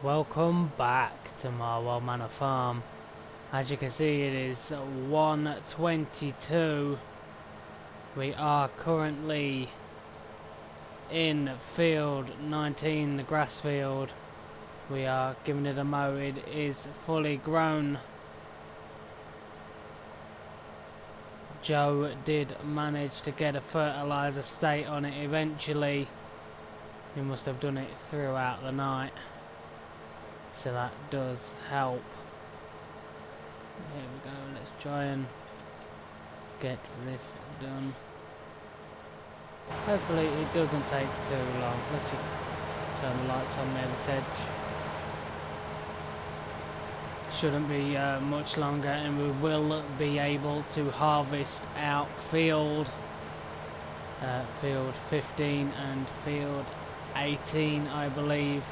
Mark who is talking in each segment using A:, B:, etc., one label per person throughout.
A: Welcome back to Marwell Manor Farm. As you can see, it is 1:22. We are currently in field 19, the grass field. We are giving it a mow. It is fully grown. Joe did manage to get a fertilizer state on it eventually. He must have done it throughout the night, so that does help. Here we go, let's try and get this done. Hopefully it doesn't take too long. Let's just turn the lights on near this edge. Shouldn't be much longer, and we will be able to harvest out field 15 and field 18, I believe.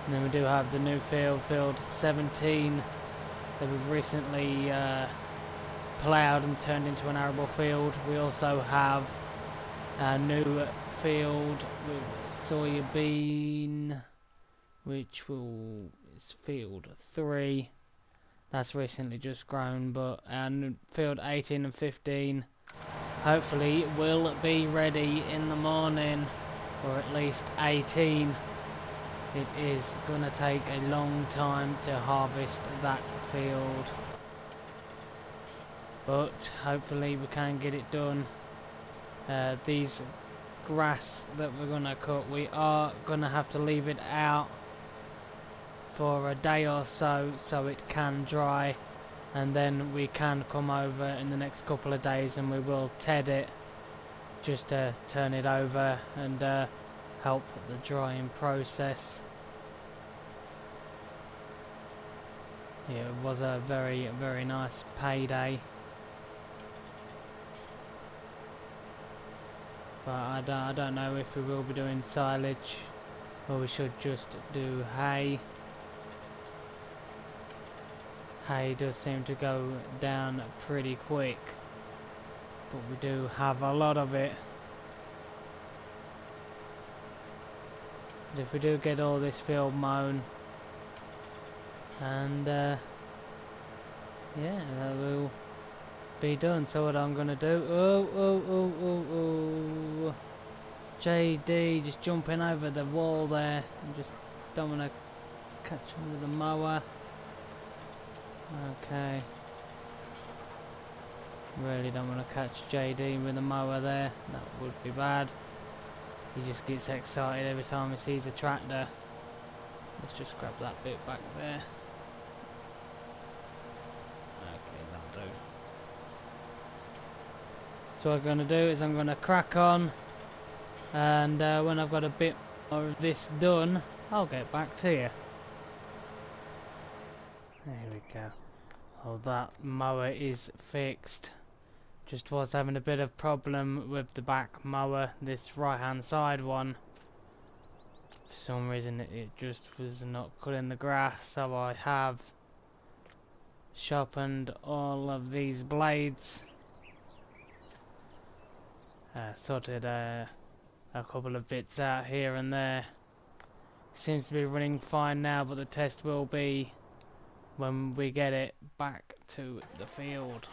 A: And then we do have the new field 17, that we've recently ploughed and turned into an arable field. We also have a new field with soybean, which is field 3. That's recently just grown, but field 18 and 15 hopefully will be ready in the morning, or at least 18. It is going to take a long time to harvest that field, but hopefully we can get it done. These grass that we're going to cut, we are going to have to leave it out for a day or so it can dry, and then we can come over in the next couple of days and we will ted it just to turn it over and help the drying process. Yeah, it was a very nice payday, but I don't know if we will be doing silage or we should just do hay. Hay does seem to go down pretty quick, but we do have a lot of it. But if we do get all this field mown, and yeah, that will be done. So what I'm gonna do, oh, JD just jumping over the wall there, and just don't want to catch him with the mower. Okay, really don't want to catch JD with the mower there, that would be bad. He just gets excited every time he sees a tractor. Let's just grab that bit back there. Okay, that'll do. So what I'm going to do is I'm going to crack on, and when I've got a bit more of this done, I'll get back to you. There we go. Oh, that mower is fixed. Just was having a bit of problem with the back mower, this right hand side one. For some reason it just was not cutting the grass, so I have sharpened all of these blades. Sorted a couple of bits out here and there. Seems to be running fine now, but the test will be when we get it back to the field.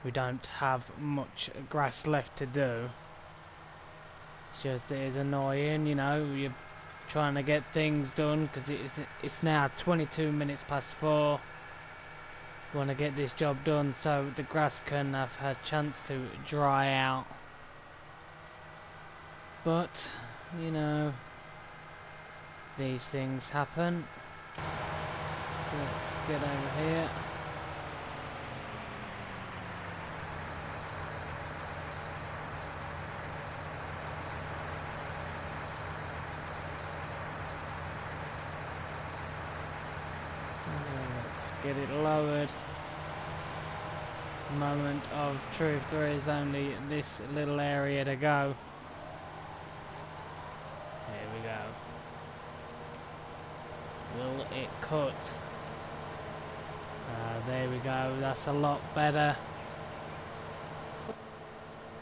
A: We don't have much grass left to do. It's just, it is annoying, you know, you're trying to get things done because it's now 22 minutes past 4. We want to get this job done so the grass can have a chance to dry out. But, you know, these things happen. So let's get over here. Let's get it lowered. Moment of truth, there is only this little area to go. Here we go. Will it cut? There we go, that's a lot better.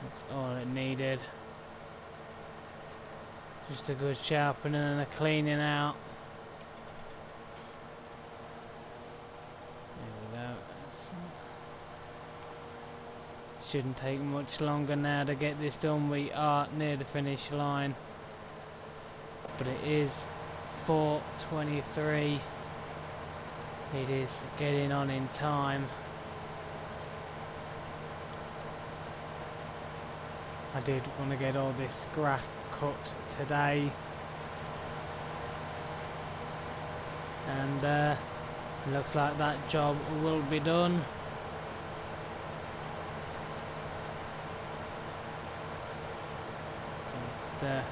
A: That's all it needed. Just a good sharpening and a cleaning out. There we go. Shouldn't take much longer now to get this done. We are near the finish line. But it is 4:23. It is getting on in time. I did want to get all this grass cut today. And looks like that job will be done. Just a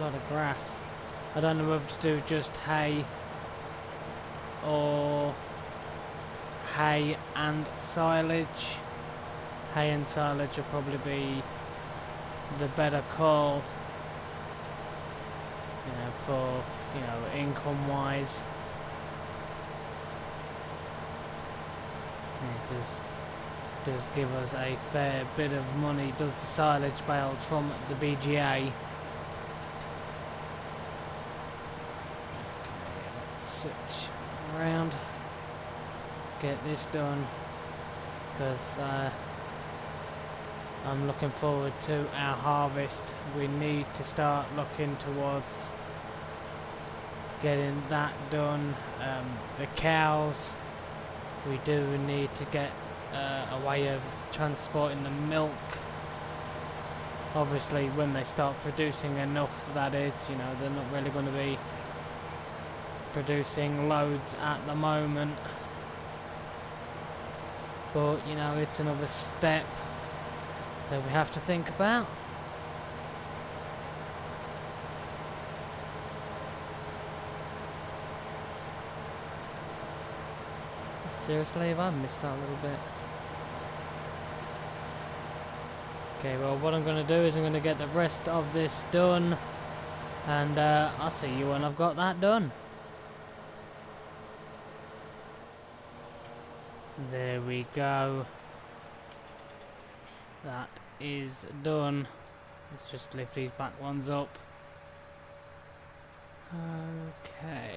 A: lot of grass. I don't know whether to do just hay or hay and silage. Hay and silage will probably be the better call, you know, for, you know, income wise. It does give us a fair bit of money, does the silage bales from the BGA. Okay, let's switch around, get this done, because I'm looking forward to our harvest. We need to start looking towards getting that done. The cows, we do need to get a way of transporting the milk. Obviously when they start producing enough, that is, you know, they're not really going to be producing loads at the moment, but you know, it's another step that we have to think about. Seriously, have I missed that a little bit? Okay, well, what I'm going to do is I'm going to get the rest of this done, and I'll see you when I've got that done. There we go. That is done. Let's just lift these back ones up. Okay,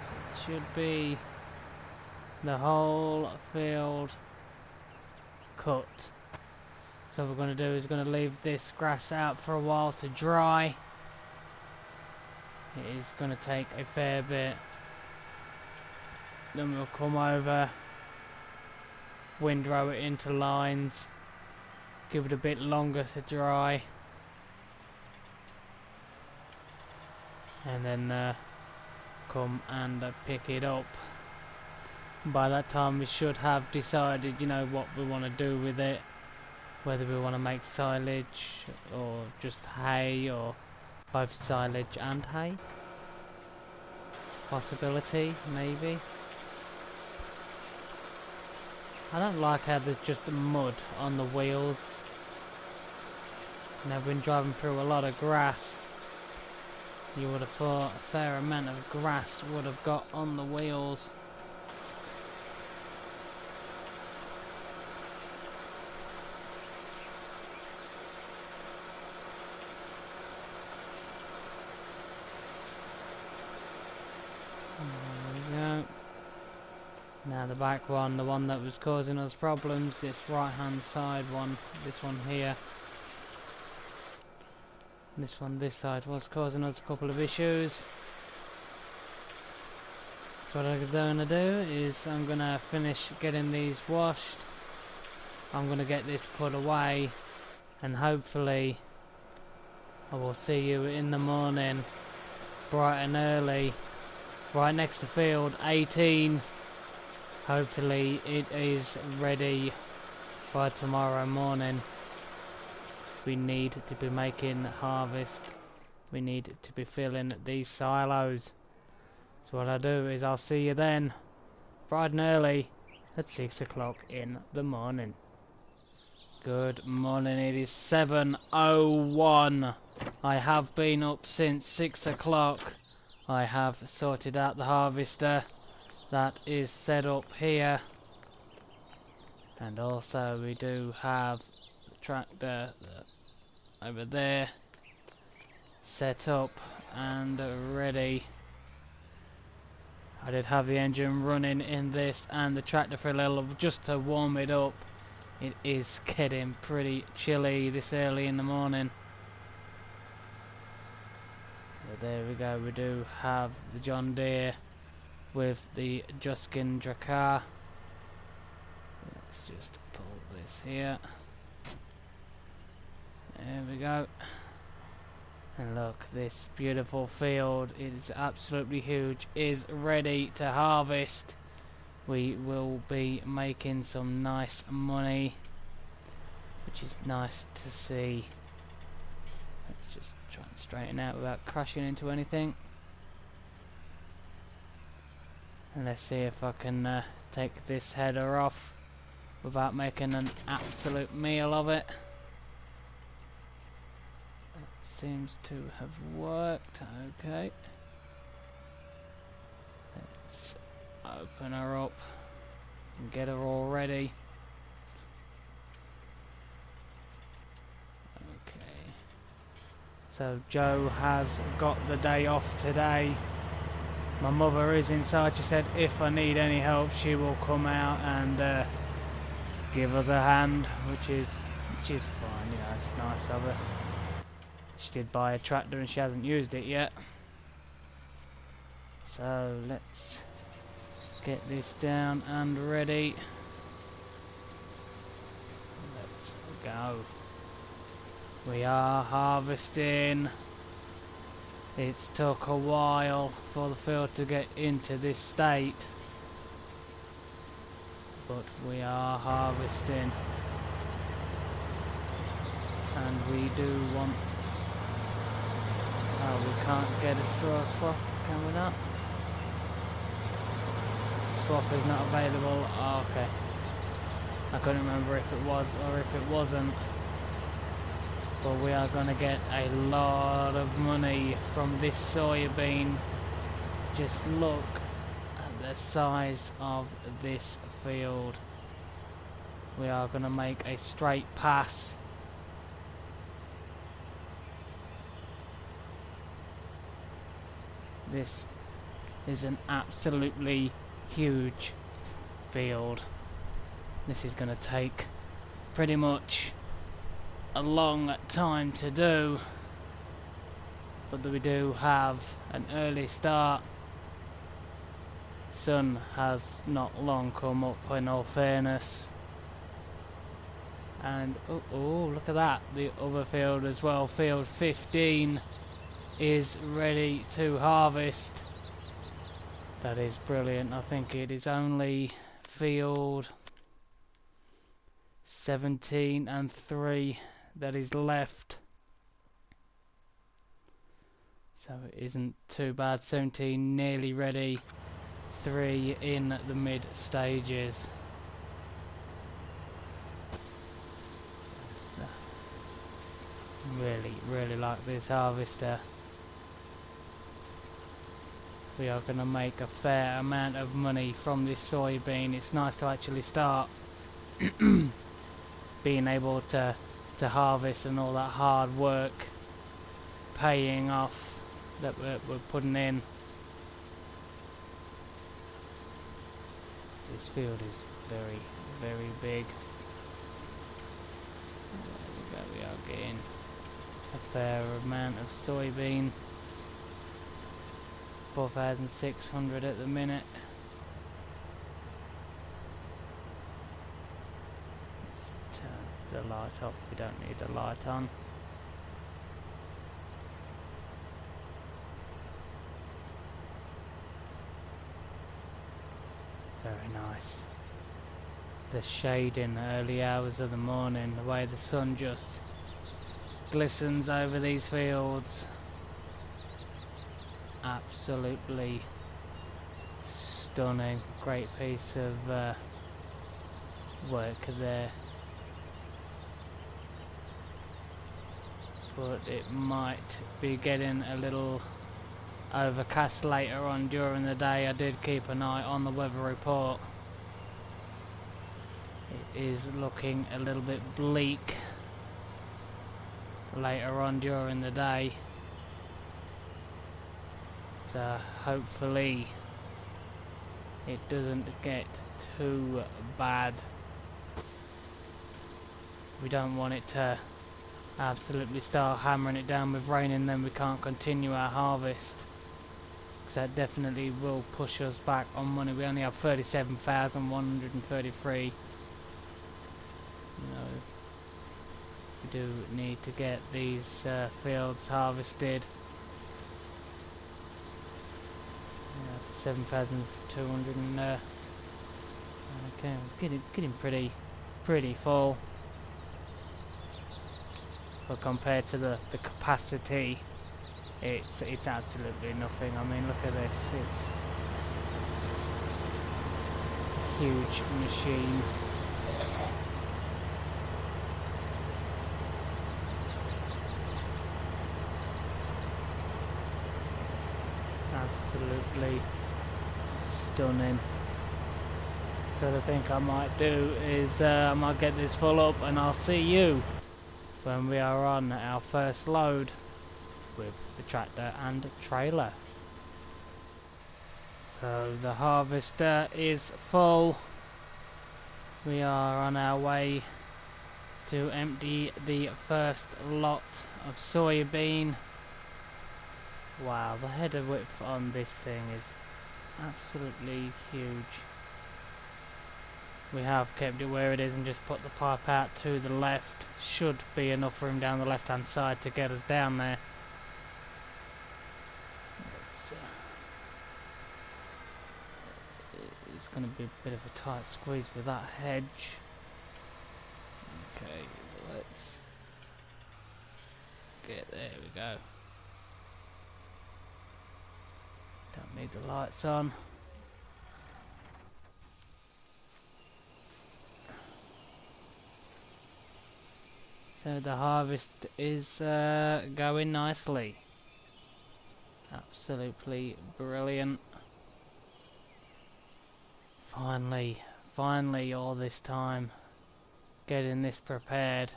A: so it should be the whole field cut. So what we're going to do is going to leave this grass out for a while to dry. It is going to take a fair bit. Then we'll come over, windrow it into lines, give it a bit longer to dry, and then come and pick it up. By that time we should have decided, you know, what we want to do with it, whether we want to make silage or just hay, or both silage and hay. Possibility, maybe. I don't like how there's just mud on the wheels. And I've been driving through a lot of grass. You would have thought a fair amount of grass would have got on the wheels. There we go. Now the back one, the one that was causing us problems, this right hand side one, this one here. This one this side was causing us a couple of issues. So what I'm going to do is I'm going to finish getting these washed. I'm going to get this put away, and hopefully I will see you in the morning, bright and early, right next to field 18. Hopefully it is ready by tomorrow morning. We need to be making harvest. We need to be filling these silos. So what I'll do is I'll see you then, bright and early, at 6 o'clock in the morning. Good morning, it is 7:01. I have been up since 6 o'clock. I have sorted out the harvester that is set up here, and also we do have the tractor over there set up and ready. I did have the engine running in this and the tractor for a little just to warm it up. It is getting pretty chilly this early in the morning. But there we go, we do have the John Deere with the Juskin Drakkar. Let's just pull this here. There we go. And look, this beautiful field is absolutely huge, is ready to harvest. We will be making some nice money, which is nice to see. Let's just try and straighten out without crashing into anything. And let's see if I can take this header off without making an absolute meal of it. Seems to have worked. Okay, let's open her up and get her all ready. Okay, so Joe has got the day off today. My mother is inside. She said if I need any help she will come out and give us a hand, which is fine. You know, it's nice of her. She did buy a tractor and she hasn't used it yet. So let's get this down and ready. Let's go. We are harvesting. It's took a while for the field to get into this state, but we are harvesting. And we do want... Oh, we can't get a straw swap, can we not? Swap is not available. Oh, okay. I couldn't remember if it was or if it wasn't. But we are going to get a lot of money from this soybean. Just look at the size of this field. We are going to make a straight pass. This is an absolutely huge field. This is going to take pretty much a long time to do, but we do have an early start. Sun has not long come up, in all fairness. And oh, look at that, the other field as well, field 15 is ready to harvest. That is brilliant. I think it is only field 17 and 3 that is left, so it isn't too bad. 17 nearly ready, 3 in the mid stages. So, really like this harvester. We are going to make a fair amount of money from this soybean. It's nice to actually start being able to harvest and all that hard work paying off that we're putting in. This field is very big. There we go, we are getting a fair amount of soybean. 4,600 at the minute. Let's turn the light off, we don't need the light on. Very nice. The shade in the early hours of the morning, the way the sun just glistens over these fields. Absolutely stunning. Great piece of work there. But it might be getting a little overcast later on during the day. I did keep an eye on the weather report. It is looking a little bit bleak later on during the day. So hopefully it doesn't get too bad. We don't want it to absolutely start hammering it down with rain and then we can't continue our harvest, because that definitely will push us back on money. We only have 37,133. You know, we do need to get these fields harvested. 7,200 and okay, it's getting pretty full. But compared to the capacity, it's absolutely nothing. I mean, look at this. It's a huge machine. Absolutely stunning. So the thing I might do is I might get this full up and I'll see you when we are on our first load with the tractor and trailer. So the harvester is full. We are on our way to empty the first lot of soybean. Wow, the header width on this thing is absolutely huge. We have kept it where it is and just put the pipe out to the left. Should be enough room down the left hand side to get us down there. It's going to be a bit of a tight squeeze with that hedge. Okay, let's get there. We go. Don't need the lights on. So the harvest is going nicely. Absolutely brilliant. Finally all this time getting this prepared.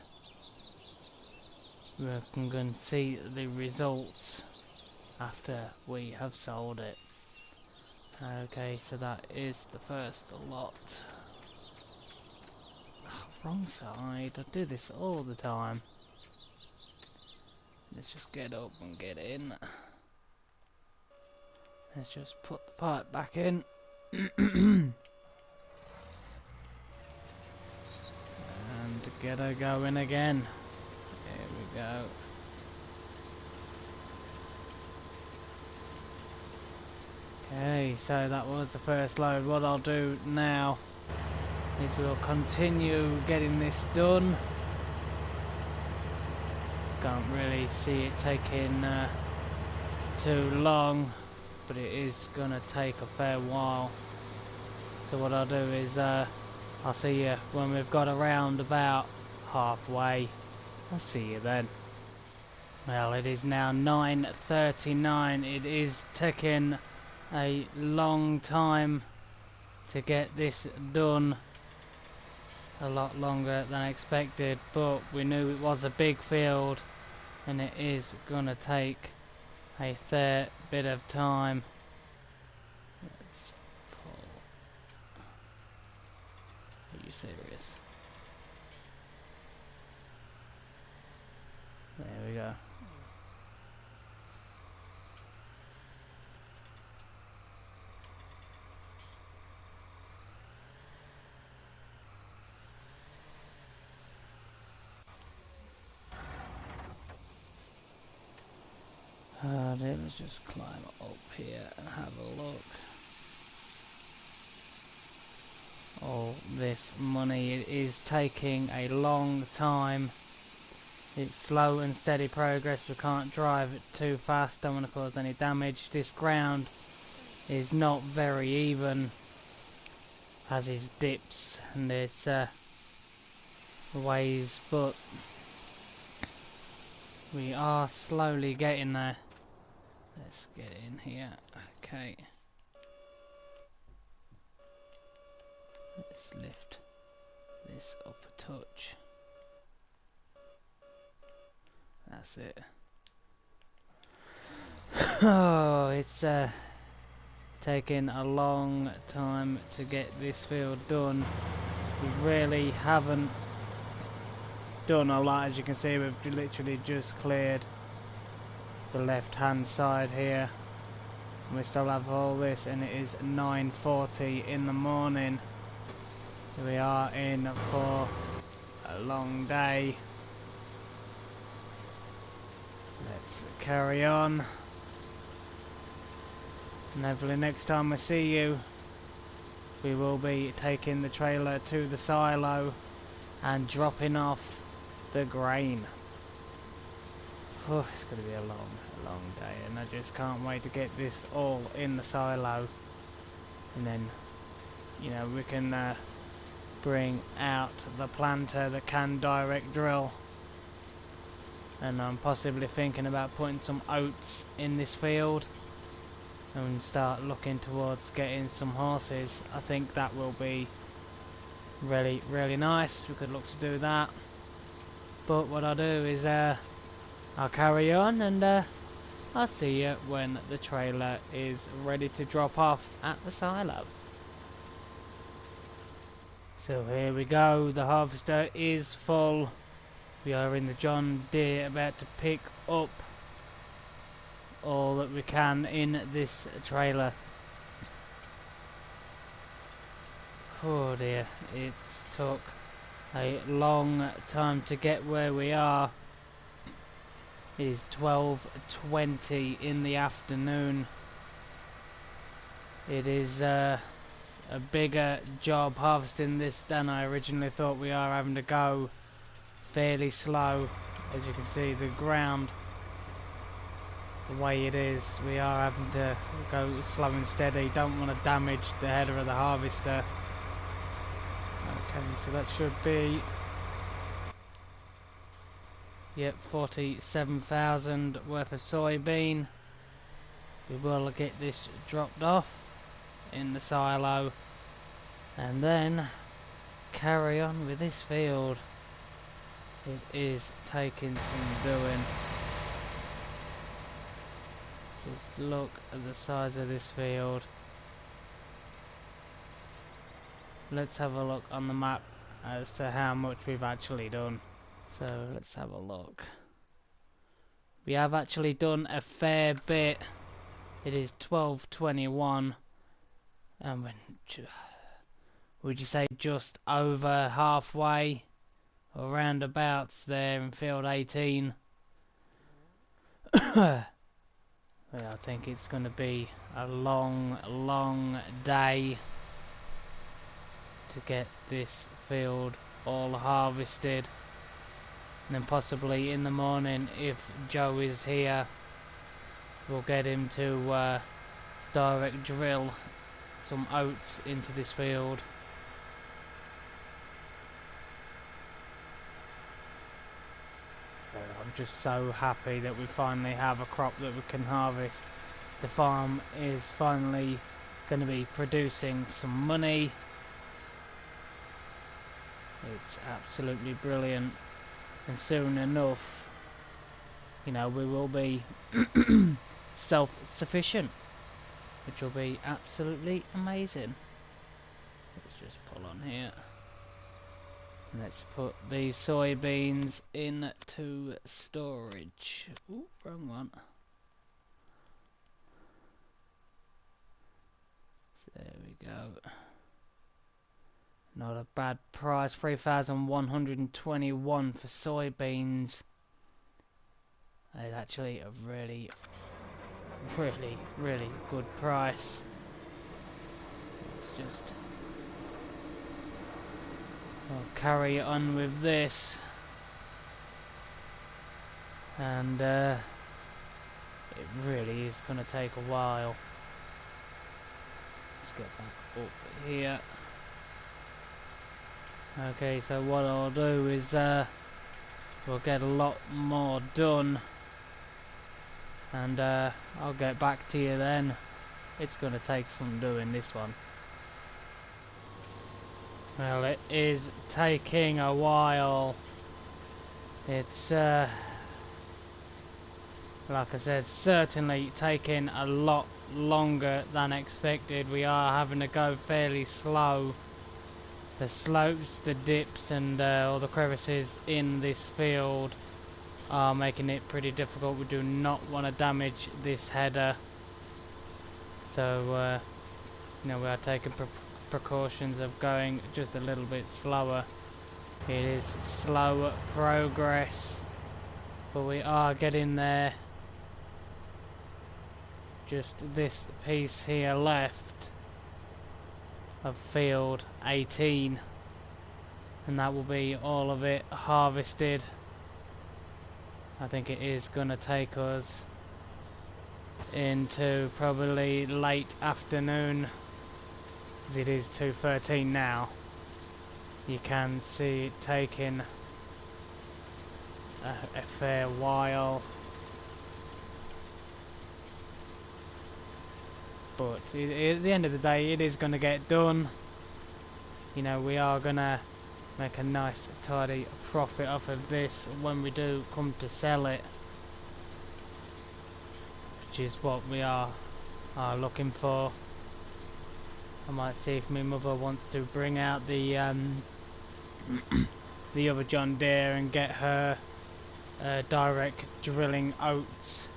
A: We can see the results after we have sold it. Okay, so that is the first lot. Oh, wrong side. I do this all the time. Let's just get up and get in. Let's just put the pipe back in. And get her going again. There we go. Okay, so that was the first load. What I'll do now is we'll continue getting this done. Can't really see it taking too long, but it is gonna take a fair while. So what I'll do is I'll see you when we've got around about halfway. I'll see you then. Well, it is now 9:39. It is taking a long time to get this done. A lot longer than expected, but we knew it was a big field and it is gonna take a fair bit of time. Let's pull. Are you serious? There we go. Let's just climb up here and have a look. All this money, it is taking a long time. It's slow and steady progress. We can't drive it too fast, don't want to cause any damage. This ground is not very even, has its dips and its ways, but we are slowly getting there. Let's get in here. Okay. Let's lift this up a touch. That's it. Oh, it's taken a long time to get this field done. We really haven't done a lot. As you can see, we've literally just cleared the left hand side here. We still have all this, and it is 9:40 in the morning. We are in for a long day. Let's carry on. And hopefully next time I see you, we will be taking the trailer to the silo and dropping off the grain. Oh, it's going to be a long day, and I just can't wait to get this all in the silo. And then, you know, we can bring out the planter that can direct drill. And I'm possibly thinking about putting some oats in this field and start looking towards getting some horses. I think that will be really nice. We could look to do that. But what I'll do is I'll carry on, and I'll see you when the trailer is ready to drop off at the silo. So here we go, the harvester is full. We are in the John Deere, about to pick up all that we can in this trailer. Oh dear, it's took a long time to get where we are. It is 12:20 in the afternoon. It is a bigger job harvesting this than I originally thought. We are having to go fairly slow. As you can see, the ground, the way it is, we are having to go slow and steady. Don't want to damage the header of the harvester. Okay, so that should be, yep, 47,000 worth of soybean. We will get this dropped off in the silo and then carry on with this field. It is taking some doing. Just look at the size of this field. Let's have a look on the map as to how much we've actually done. So let's have a look. We have actually done a fair bit. It is 12:21, and would you say just over halfway, or roundabouts there in field 18? Well, I think it's going to be a long day to get this field all harvested. And then possibly in the morning, if Joe is here, we'll get him to direct drill some oats into this field. I'm just so happy that we finally have a crop that we can harvest. The farm is finally going to be producing some money. It's absolutely brilliant, and soon enough, you know, we will be self-sufficient, which will be absolutely amazing. Let's just pull on here. Let's put these soybeans into storage. Ooh, wrong one. There we go. Not a bad price, 3,121 for soybeans. It's actually a really good price. Let's just carry on with this, and it really is going to take a while. Let's get back up here. Okay, so what I'll do is we'll get a lot more done, and I'll get back to you then. It's going to take some doing, this one. Well, it is taking a while. It's like I said, certainly taking a lot longer than expected. We are having to go fairly slow. The slopes, the dips and all the crevices in this field are making it pretty difficult. We do not want to damage this header, so you know, we are taking precautions of going just a little bit slower. It is slow progress, but we are getting there. Just this piece here left of field 18, and that will be all of it harvested. I think it is going to take us into probably late afternoon, as it is 2:13 now. You can see it taking a fair while, but at the end of the day it is going to get done. You know, we are going to make a nice tidy profit off of this when we do come to sell it, which is what we are looking for. I might see if my mother wants to bring out the the other John Deere and get her direct drilling oats.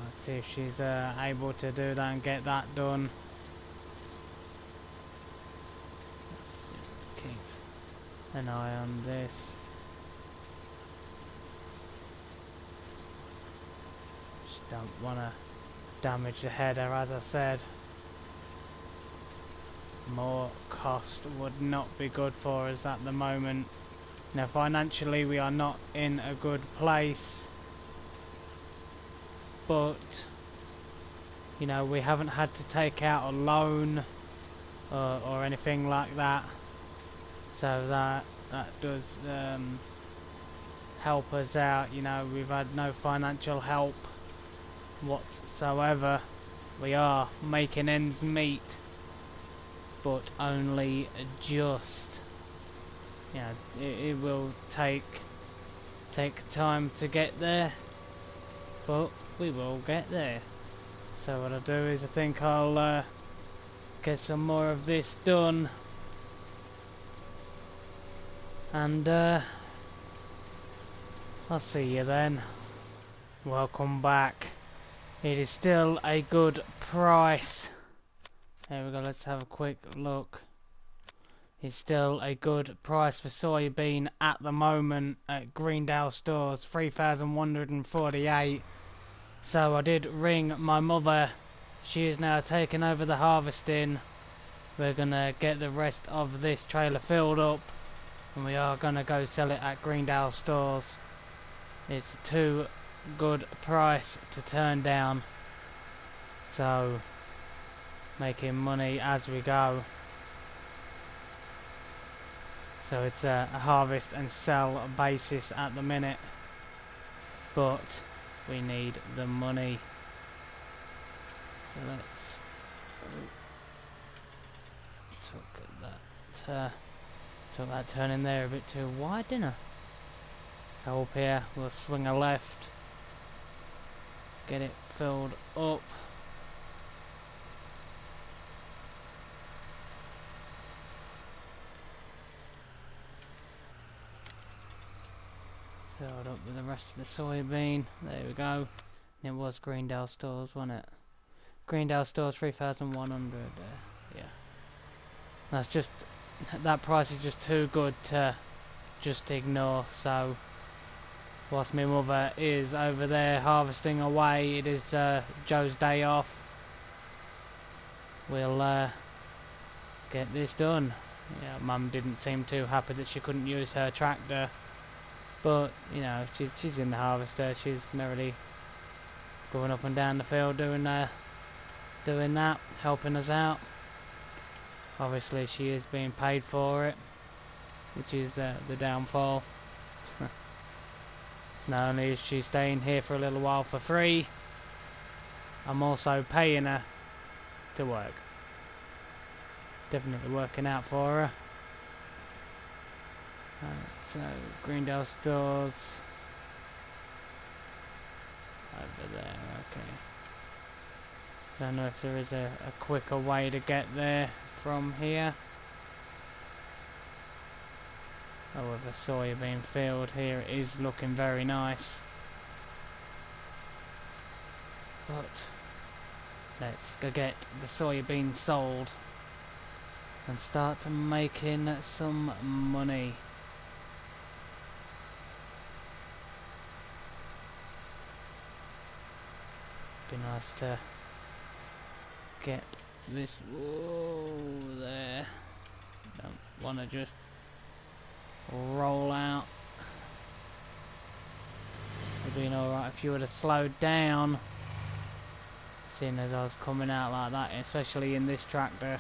A: Let's see if she's able to do that and get that done. Let's just keep an eye on this. Just don't want to damage the header, as I said. More cost would not be good for us at the moment. Now, financially we are not in a good place, but you know, we haven't had to take out a loan or anything like that, so that does help us out. You know, we've had no financial help whatsoever. We are making ends meet, but only just. You know, it will take time to get there, but we will get there. So what I'll do is, I think I'll get some more of this done, and I'll see you then. Welcome back. It is still a good price. There we go, let's have a quick look. It's still a good price for soybean at the moment at Greendale stores, 3,148. So I did ring my mother. She is now taking over the harvesting. We're gonna get the rest of this trailer filled up, and we are gonna go sell it at Greendale stores. It's too good price to turn down, so making money as we go. So it's a harvest and sell basis at the minute, but we need the money. So let's took that turn in there a bit too wide, didn't I? So up here we'll swing a left, get it filled up. Filled up with the rest of the soybean. There we go. And it was Greendale stores, wasn't it? Greendale stores 3,100. Yeah. That's just, that price is just too good to just ignore. So whilst my mother is over there harvesting away, it is Joe's day off. We'll get this done. Yeah, Mum didn't seem too happy that she couldn't use her tractor. But, you know, she's in the harvester. She's merrily going up and down the field doing that, helping us out. Obviously, she is being paid for it, which is the downfall. So not only is she staying here for a little while for free, I'm also paying her to work. Definitely working out for her. Right, so Greendale stores, over there, okay. Don't know if there is a quicker way to get there from here. Oh, with a soybean field here, it is looking very nice. But let's go get the soybean sold and start making some money. Be nice to get this. Whoa, there. Don't want to just roll out. It'd been alright if you would have slowed down, seeing as I was coming out like that, especially in this tractor.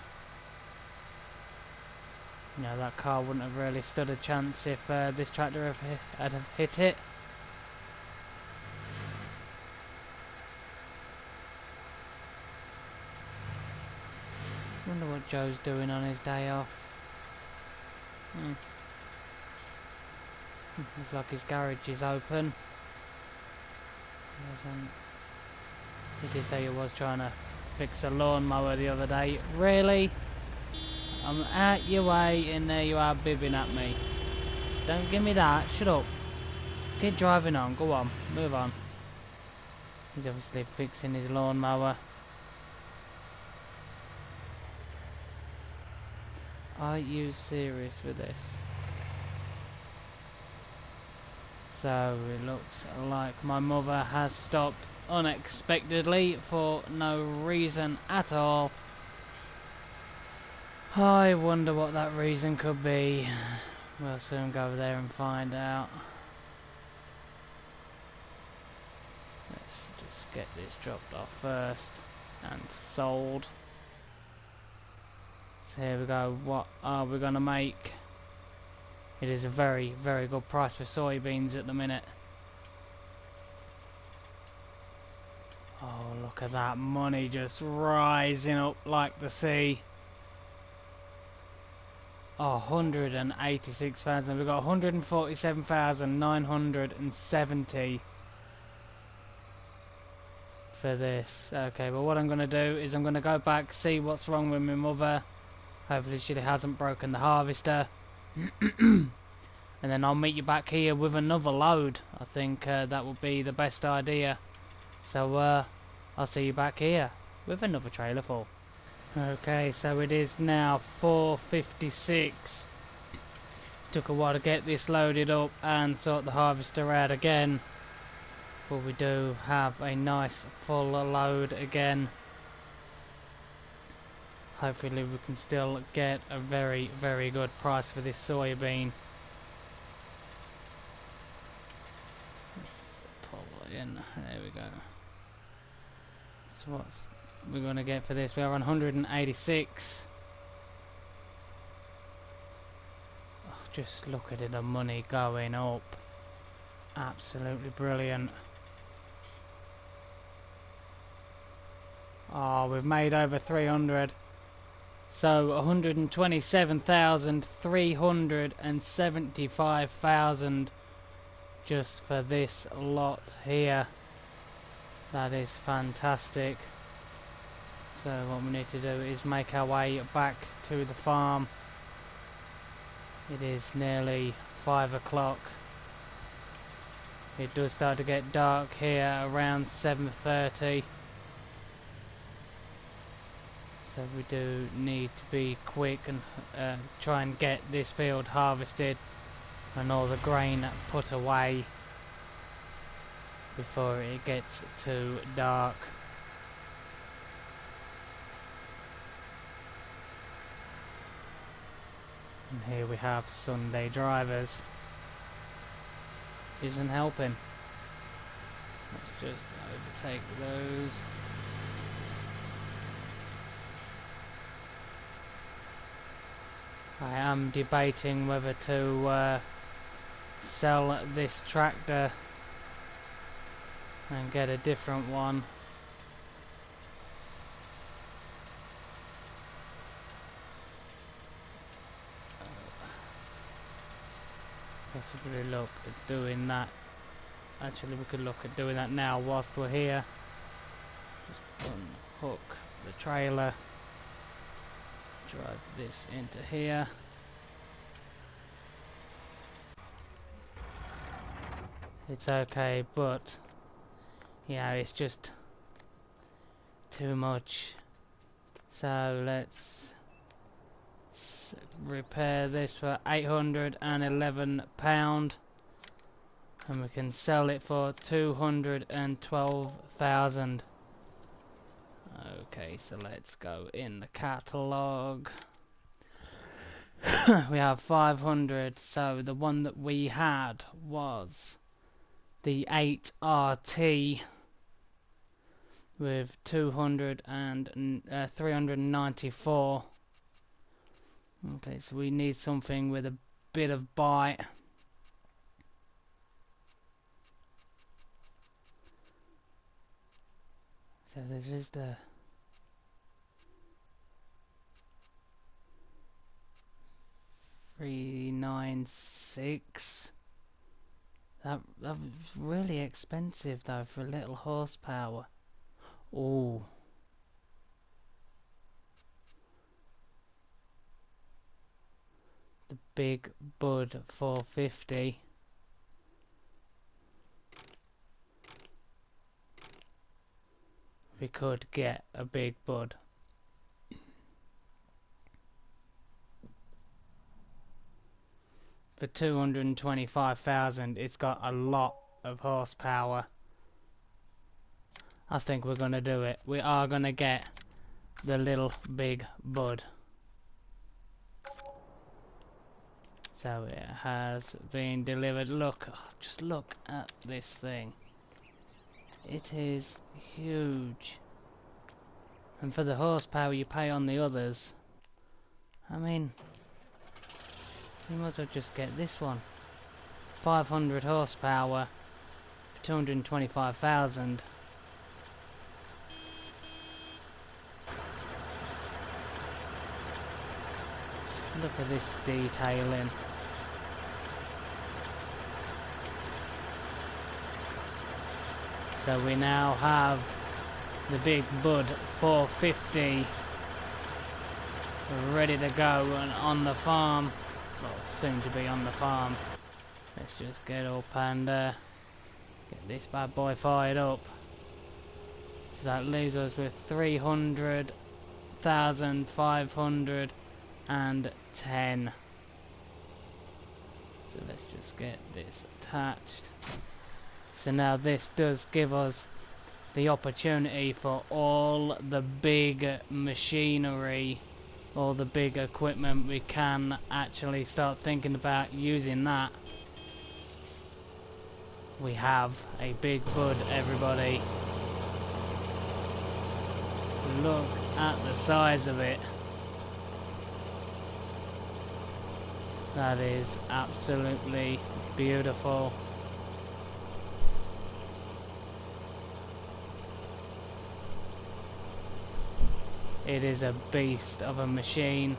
A: You know, that car wouldn't have really stood a chance if this tractor had hit it. Wonder what Joe's doing on his day off. Looks like his garage is open. He did say he was trying to fix a lawnmower the other day. Really? I'm out your way and there you are bibbing at me. Don't give me that. Shut up. Get driving on. Go on. Move on. He's obviously fixing his lawnmower. Are you serious with this? So it looks like my mother has stopped unexpectedly for no reason at all. I wonder what that reason could be. We'll soon go there and find out. Let's just get this dropped off first and sold. So here we go. What are we gonna make? It is a very, very good price for soybeans at the minute. Oh, look at that money just rising up like the sea. Oh, 186,000. We've got 147,970 for this. Okay, well what I'm going to do is I'm going to go back, see what's wrong with my mother. Hopefully she hasn't broken the harvester. And then I'll meet you back here with another load. I think that would be the best idea. So I'll see you back here with another trailer full. Okay, so it is now 4:56. Took a while to get this loaded up and sort the harvester out again, but we do have a nice full load again. Hopefully we can still get a very, very good price for this soybean. Let's pull it in. There we go. So what's we're going to get for this? We are on 186. Oh, just look at it, the money going up. Absolutely brilliant. Oh, we've made over 300. So 127,375,000 just for this lot here. That is fantastic. So what we need to do is make our way back to the farm. It is nearly 5 o'clock. It does start to get dark here around 7:30. So we do need to be quick and try and get this field harvested and all the grain put away before it gets too dark. And here we have Sunday drivers. Isn't helping. Let's just overtake those. I am debating whether to sell this tractor and get a different one. Possibly look at doing that actually we could look at doing that now whilst we're here. Just unhook the trailer, drive this into here. It's okay, but yeah, it's just too much. So let's repair this for £811, and we can sell it for 212,000. Okay, so let's go in the catalogue. We have 500, so the one that we had was the 8RT with 394. Okay, so we need something with a bit of bite. So there's just the 396. That was really expensive though for a little horsepower. Oh. The Big Bud 450. We could get a Big Bud. For 225,000, it's got a lot of horsepower. I think we're gonna do it. We are gonna get the little Big Bud. So it has been delivered. Look, just look at this thing. It is huge. And for the horsepower you pay on the others, I mean, you might as well just get this one. 500 horsepower for 225,000. Look at this detailing. So we now have the Big Bud 450 ready to go and on the farm. Well, soon to be on the farm. Let's just get up and get this bad boy fired up. So that leaves us with 300,510. So let's just get this attached. So now this does give us the opportunity for all the big machinery, all the big equipment. We can actually start thinking about using that. We have a Big Bud, everybody. Look at the size of it. That is absolutely beautiful. It is a beast of a machine,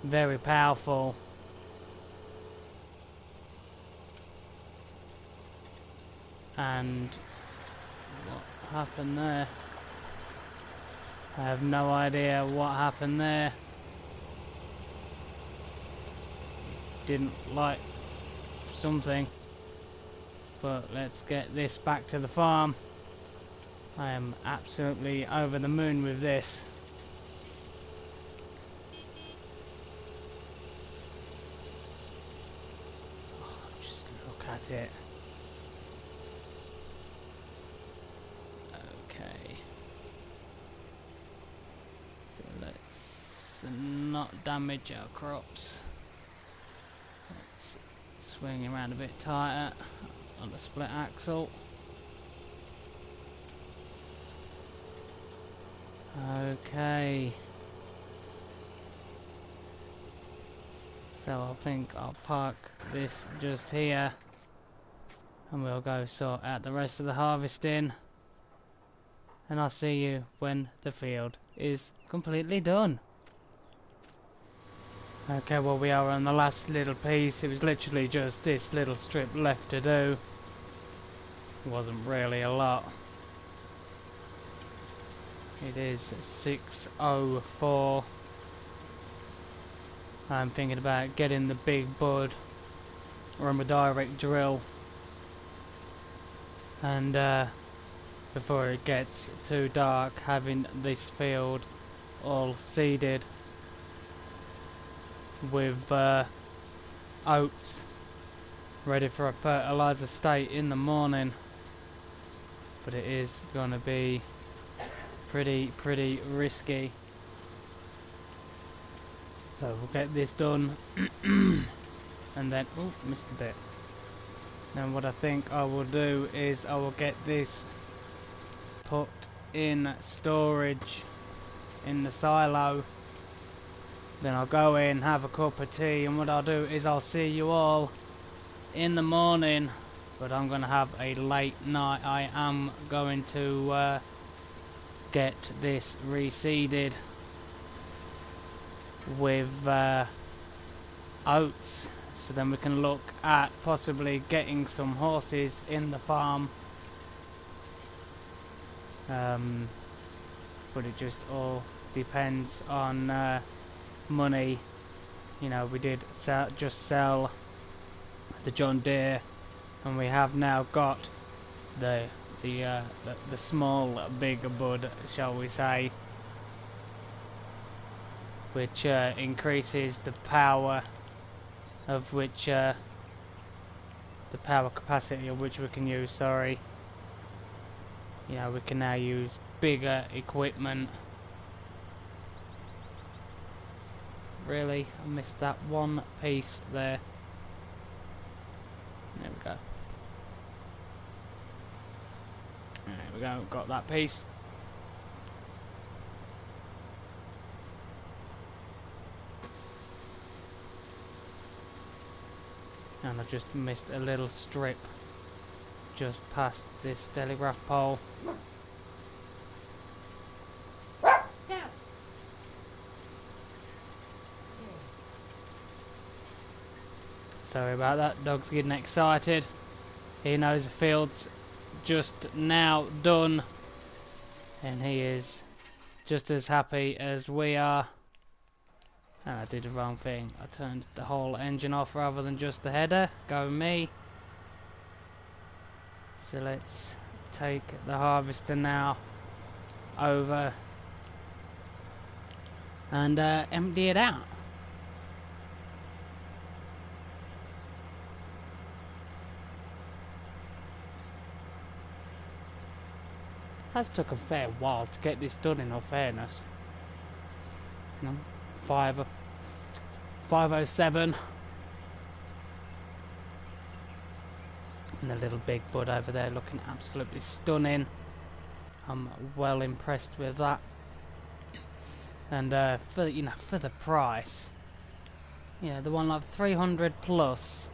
A: very powerful. And what happened there? I have no idea what happened there. Didn't like something. But let's get this back to the farm. I am absolutely over the moon with this. Just look at it. Okay. So let's not damage our crops. Let's swing around a bit tighter on the split axle. Okay. So I think I'll park this just here and we'll go sort out the rest of the harvesting, and I'll see you when the field is completely done. Okay, well, we are on the last little piece. It was literally just this little strip left to do. wasn't really a lot. It is 6:04. I'm thinking about getting the big bud from a direct drill, and before it gets too dark, having this field all seeded with oats ready for a fertilizer state in the morning. But it is going to be pretty risky. So we'll get this done and then, oh, missed a bit. Then what I think I will do is I will get this put in storage in the silo. Then I'll go in, have a cup of tea, and what I'll do is I'll see you all in the morning. But I'm going to have a late night. I am going to get this reseeded with oats, so then we can look at possibly getting some horses in the farm. But it just all depends on money. You know, we did just sell the John Deere, and we have now got the small big bud, shall we say, which increases the power of which the power capacity of which we can use. Sorry, you know, we can now use bigger equipment. Really, I missed that one piece there. There we go. There we go, got that piece. And I just missed a little strip just past this telegraph pole. Sorry about that, dog's getting excited. He knows the field's just now done, and he is just as happy as we are. And I did the wrong thing. I turned the whole engine off rather than just the header. Go me. So let's take the harvester now over and empty it out. Has took a fair while to get this done, in all fairness. You know, 5:07, and the little big bud over there looking absolutely stunning. I'm well impressed with that, and for the price, you know, the one like 300 plus.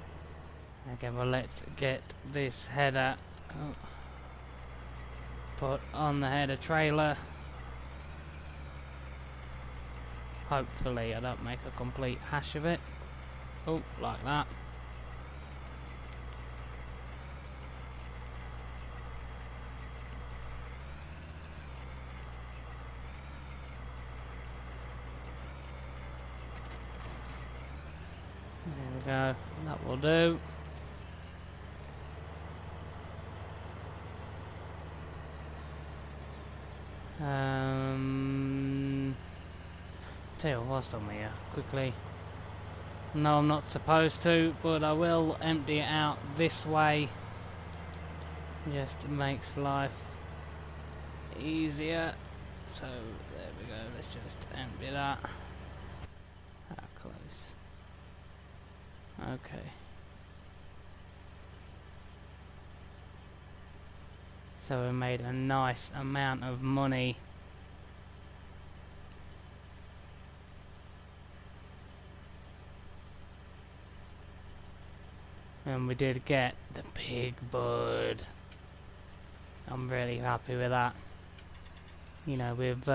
A: Okay, well, let's get this header put on the header trailer. Hopefully I don't make a complete hash of it. Oh, like that. There we go, that will do. Tell you what's on here quickly. No, I'm not supposed to, but I will empty it out this way. Just makes life easier. So there we go. Let's just empty that. How close? Okay. So we made a nice amount of money. And we did get the big bud. I'm really happy with that. You know, we've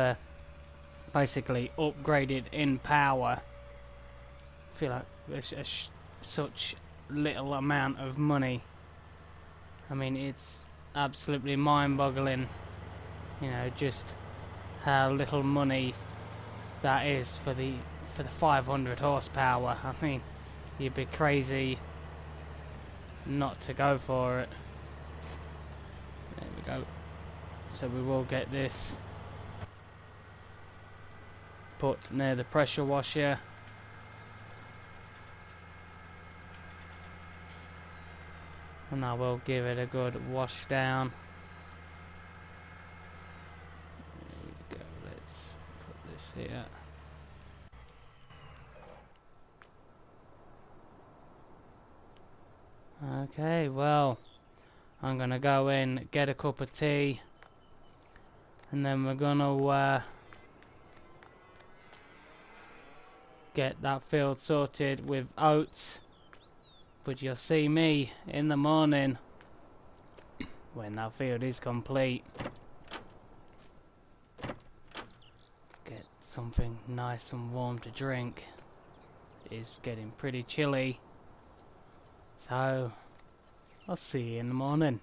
A: basically upgraded in power. I feel like there's such little amount of money. I mean, it's absolutely mind-boggling, you know, just how little money that is for the 500 horsepower. I mean, you'd be crazy not to go for it. There we go. So we will get this put near the pressure washer. And I will give it a good wash down. There we go, let's put this here. Okay, well, I'm gonna go in, get a cup of tea, and then we're gonna get that field sorted with oats. But you'll see me in the morning when that field is complete. Get something nice and warm to drink. It's getting pretty chilly. So, I'll see you in the morning.